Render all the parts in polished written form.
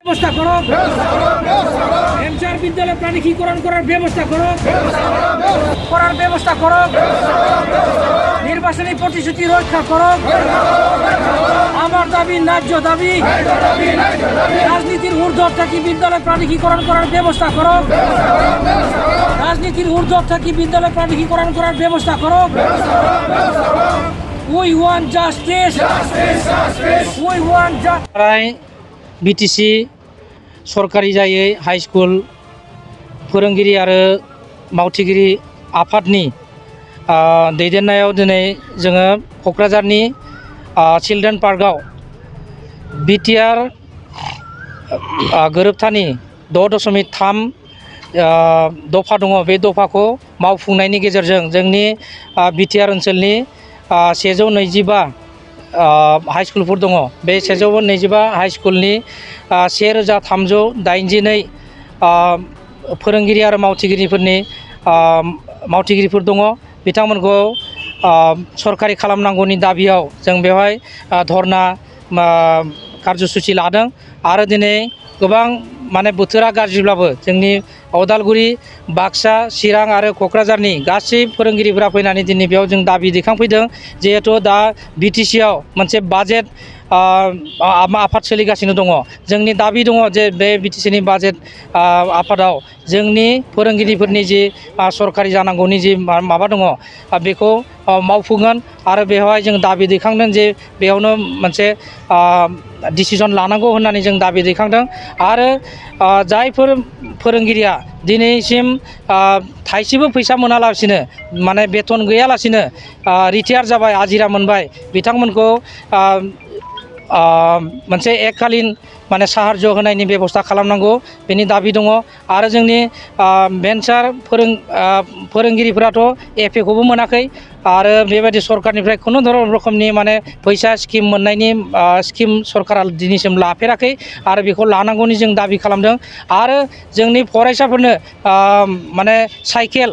ব্যবস্থা করো, ভেঞ্চার বিদ্যালয় প্রাণীকরণ করার ব্যবস্থা করো, নির্বাচনী প্রতিশ্রুতি রক্ষা করো। আমার দাবি ন্যায্য দাবি, রাজনীতির ঊর্ধ্ব থাকি বিদ্যালয় প্রাণীকরণ করার ব্যবস্থা করো, রাজনীতির ঊর্ধ্ব থাকি বিদ্যালয় প্রাণীকরণ করার ব্যবস্থা করো। We want justice. We want justice. BTC सरकारि जायै हाई स्कुल फोरोंगिरि आरो मावथिगिरि आफादनि दैदेननायाव दिनै जोङो क'क्राझारनि चिल्ड्रेन पार्कआव बिटिआर गोरोबथानि 6.3 दफा दङ। बे दफाखौ मावफुंनायनि गेजेरजों जोंनि बिटिआर ओनसोलनि 125 हाई स्कुलफोर दङ। बे 125 हाई स्कुलनि 1382 फोरोंगिरि आरो मावथिगिरिफोर दङ। बिथांमोनखौ सरकारि खालामनांगौनि दाबियाव जों बेवहाय धरना कार्यसुचि लादों। आरो दिनै गोबां माने बोथोरा गाज्रिब्लाबो जोंनि उदालगुरि, बाक्सा, चिरां आरो क'क्राझारनि गासै फोरोंगिरिफोरा फैनानै दिनै बेयाव जों दाबि दैखांफैदों। जिहेतु दा बिटिसिआव मोनसे बाजेट आफाद सोलिगासिनो दङ। जोंनि दाबि दङ जे बे बिटिसिनि बाजेट आफादाव जोंनि फोरोंगिरिफोरनि जि सरकारि जानांगौनि जि माबा दङ बेखौ मावफुंगोन। आरो बेवहाय जों दाबि दैखांदों जे बेयावनो मोनसे डिसिजन लानांगौ होननानै जों दाबि दैखांदों। आरो जायफोर फोरोंगिरिया दिनैसिम थाइसेबो फैसा मोनालासिनो माने बेथन गैयालासिनो रिटायार जाबाय, आजिरा मोनबाय, बिथांमोनखौ मोनसे एककालीन माने साहार्य होनायनि बेबस्था खालामनांगौ बेनि दाबि दङ। आरो जोंनि भेन्सार फोरोंगिरिफोराथ' एफएखौबो मोनाखै आरो बेबायदि सरकारनिफ्राय खुनु रोखोमनि माने फैसा स्किम मोननायनि स्किम सरकारा दिनैसिम लाफेराखै आरो बेखौ लानांगौनि जों दाबि खालामदों। आरो जोंनि फरायसाफोरनो माने साइकेल,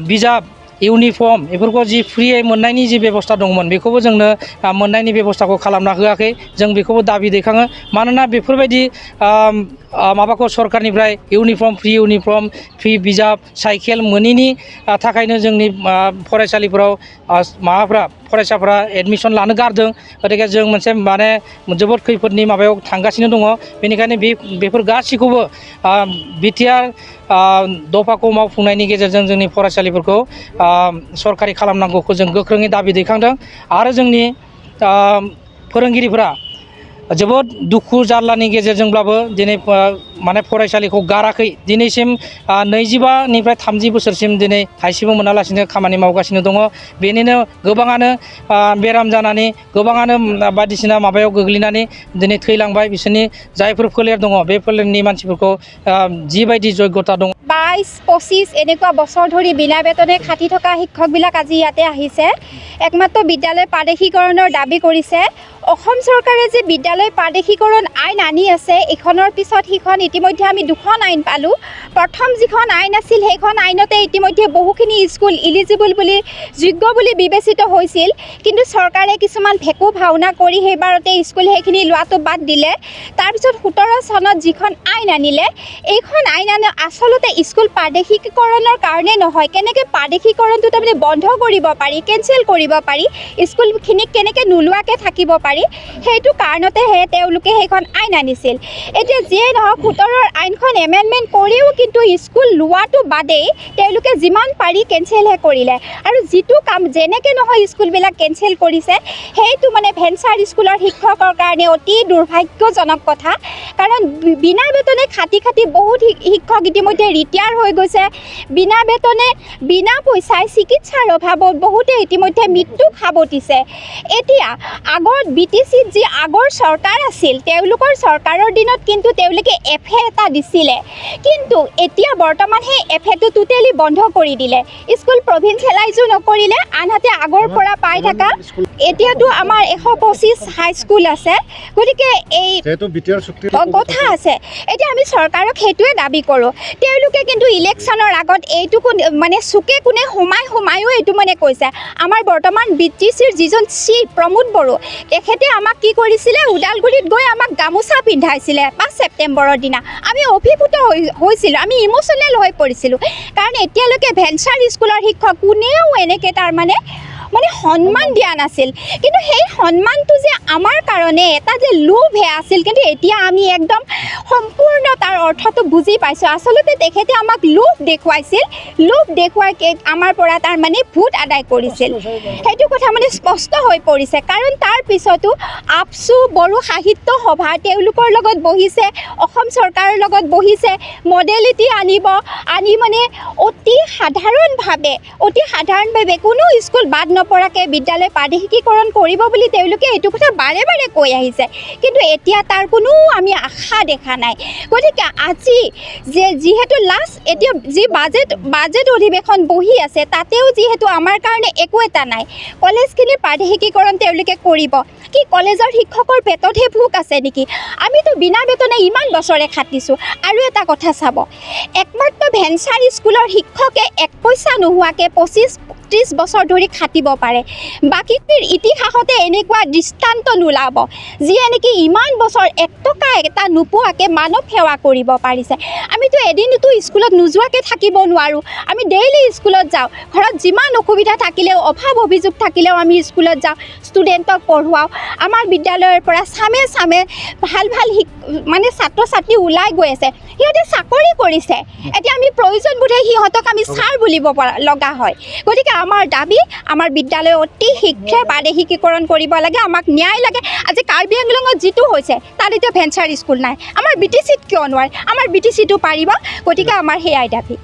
बिजाब, इउनिफर्म बेफोरखौ जि फ्रियै मोननायनि जि बेबस्था दंमोन बेखौबो जोंनो मोननायनि बेबस्थाखौ खालामना होआखै। जों बेखौबो दाबि दैखाङो। मानोना बेफोरबायदि माबाखौ सरकारनिफ्राय इउनिफर्म, फ्रि बिजाब, साइकेल मोनैनि थाखायनो जोंनि फरायसालिफोराव फरायसाफोरा एडमिसन लानो गारदों। गतिके जों मोनसे माने जोबोद खैफोदनि माबायाव थांगासिनो दङ। बेनिखायनो बेफोर गासैखौबो बिटिआर दफाखौ मावफुंनायनि गेजेरजों जोंनि फरायसालिफोरखौ सरकारि खालामनांगौखौ जों गोख्रोङै दाबि दैखांदों। आरो जोंनि फोरोंगिरिफोरा जोबोद दुखु जारलानि गेजेरजोंब्लाबो दिनै माने फरायसालिखौ गाराखै। दिनैसिम 25निफ्राय 30 बोसोरसिम दिनै थाइसेबो मोनालासिनो खामानि मावगासिनो दङ। बेनिनो गोबाङानो बेराम जानानै, गोबाङानो बायदिसिना माबायाव गोग्लैनानै दिनै थैलांबाय। बिसोरनि जायफोर फोलेर दङ बे फोलेरनि मानसिफोरखौ जिबायदि योग्यता दङ 22-25 এনেকুৱা বছৰ ধৰি বিনা বেতনে খাটি থকা শিক্ষকবিলাক আজি ইয়াতে আহিছে। একমাত্ৰ বিদ্যালয় প্ৰাদেশিকৰণৰ দাবী কৰিছে। অসম চৰকাৰে যে বিদ্যালয় প্ৰাদেশিকৰণ আইন আনি আছে, ইখনৰ পিছত সিখন ইতিমধ্যে আমি দুখন আইন পালোঁ। প্ৰথম যিখন আইন আছিল সেইখন আইনতে ইতিমধ্যে বহুখিনি স্কুল ইলিজিবল বুলি, যোগ্য বুলি বিবেচিত হৈছিল। কিন্তু চৰকাৰে কিছুমান ভেকু ভাওনা কৰি সেইবাৰতে স্কুল সেইখিনি লোৱাটো বাদ দিলে। তাৰপিছত 17 চনত যিখন আইন আনিলে, এইখন আইন আচলতে স্কুল প্ৰাদেশিকীকৰণৰ কাৰণে নহয়। কেনেকৈ প্ৰাদেশিকৰণটো তাৰমানে বন্ধ কৰিব পাৰি, কেঞ্চেল কৰিব পাৰি, স্কুলখিনিক কেনেকৈ নোলোৱাকৈ থাকিব পাৰি, সেইটো কাৰণতেহে তেওঁলোকে সেইখন আইন আনিছিল। এতিয়া যিয়ে নহওক 17ৰ আইনখন এমেণ্ডমেণ্ট কৰিও কিন্তু স্কুল লোৱাটো বাদেই তেওঁলোকে যিমান পাৰি কেঞ্চেলহে কৰিলে। আৰু যিটো কাম যেনেকৈ নহয় স্কুলবিলাক কেঞ্চেল কৰিছে, সেইটো মানে ভেঞ্চাৰ স্কুলৰ শিক্ষকৰ কাৰণে অতি দুৰ্ভাগ্যজনক কথা। কাৰণ বিনা বেতনে খাটি বহুত শিক্ষক ইতিমধ্যে ৰিটায়াৰ হৈ গৈছে। বিনা বেতনে, বিনা পইচাই চিকিৎসাৰ অভাৱত বহুতে ইতিমধ্যে মৃত্যুক সাৱটিছে। এতিয়া আগত বিটিচিত যি আগৰ চৰকাৰ আছিল, তেওঁলোকৰ চৰকাৰৰ দিনত কিন্তু তেওঁলোকে এফএ এটা দিছিলে। কিন্তু এতিয়া বৰ্তমান সেই এফএটো টোটেলি বন্ধ কৰি দিলে। স্কুল প্ৰভিন্সিয়েলাইজো নকৰিলে, আনহাতে আগৰ পৰা পাই থকা এতিয়াতো আমাৰ 125 হাই স্কুল আছে। গতিকে এই কথা আছে। এতিয়া আমি চৰকাৰক সেইটোৱে দাবী কৰোঁ। তেওঁলোকে কিন্তু ইলেকশ্যনৰ আগত এইটোকো মানে চুকে কোণে সোমায়ো এইটো মানে কৈছে। আমাৰ বৰ্তমান বিটিচিৰ যিজন চিফ প্ৰমোদ বড়ো, তেখেতে আমাক কি কৰিছিলে, ওদালগুৰিত গৈ আমাক গামোচা পিন্ধাইছিলে 5 ছেপ্টেম্বৰৰ দিনা আমি অভিভূত হৈছিলোঁ, আমি ইম'চনেল হৈ পৰিছিলোঁ। কাৰণ এতিয়ালৈকে ভেঞ্চাৰ স্কুলৰ শিক্ষক কোনেও এনেকৈ তাৰমানে সন্মান দিয়া নাছিল। কিন্তু সেই সন্মানটো যে আমাৰ কাৰণে এটা যে লোভহে আছিল, কিন্তু এতিয়া আমি একদম সম্পূৰ্ণ তাৰ অৰ্থটো বুজি পাইছোঁ। আচলতে তেখেতে আমাক লোভ দেখুৱাইছিল, লোভ দেখুৱাই আমাৰ পৰা তাৰমানে ভোট আদায় কৰিছিল। সেইটো কথা স্পষ্ট হৈ পৰিছে। কাৰণ তাৰ পিছতো আপচু বড়ো সাহিত্য সভা তেওঁলোকৰ লগত বহিছে, অসম চৰকাৰৰ লগত বহিছে, মডেলিটি আনি অতি সাধাৰণভাৱে কোনো স্কুল বাদ নপৰাকৈ বিদ্যালয় প্ৰাদেশিকীকৰণ কৰিব বুলি তেওঁলোকে এইটো কথা বাৰে বাৰে কৈ আহিছে। কিন্তু এতিয়া তাৰ কোনো আমি আশা দেখা নাই। গতিকে আজি যিহেতু লাষ্ট এতিয়া যি বাজেট অধিৱেশন বহি আছে, তাতেও যিহেতু আমাৰ কাৰণে একো এটা নাই, কলেজখিনিৰ প্ৰাদেশিকীকৰণ তেওঁলোকে কৰিব কি? কলেজৰ শিক্ষকৰ পেটতহে ভোক আছে নেকি? আমিতো বিনা বেতনে ইমান বছৰে খাটিছোঁ। আৰু এটা কথা চাব, একমাত্ৰ ভেঞ্চাৰ স্কুলৰ শিক্ষকে 1 পইচা নোহোৱাকৈ 25-30 বছৰ ধৰি খাটিব পাৰে। বাকীৰ ইতিহাসতে এনেকুৱা দৃষ্টান্ত নোলাব যিয়ে নেকি ইমান বছৰ 1 টকা এটা নোপোৱাকৈ মানৱ সেৱা কৰিব পাৰিছে। আমিতো এদিনতো স্কুলত নোযোৱাকৈ থাকিব নোৱাৰোঁ। আমি ডেইলি স্কুলত যাওঁ, ঘৰত যিমান অসুবিধা থাকিলেও, অভাৱ অভিযোগ থাকিলেও আমি স্কুলত যাওঁ, ষ্টুডেণ্টক পঢ়ুৱাওঁ। আমাৰ বিদ্যালয়ৰ পৰা চামে ভাল ছাত্ৰ ছাত্ৰী ওলাই গৈ আছে, সিহঁতে চাকৰি কৰিছে। এতিয়া আমি প্ৰয়োজন বোধে সিহঁতক আমি ছাৰ বুলিব লগা হয়। গতিকে আমাৰ দাবী, আমাৰ বিদ্যালয় অতি শীঘ্ৰে প্ৰাদেশিকীকৰণ কৰিব লাগে, আমাক ন্যায় লাগে। আজি কাৰ্বি আংলঙত যিটো হৈছে তাত এতিয়া ভেঞ্চাৰ স্কুল নাই, আমাৰ BTCত কিয় নোৱাৰে? আমাৰ BTCটো পাৰিব। গতিকে আমাৰ সেয়াই দাবী।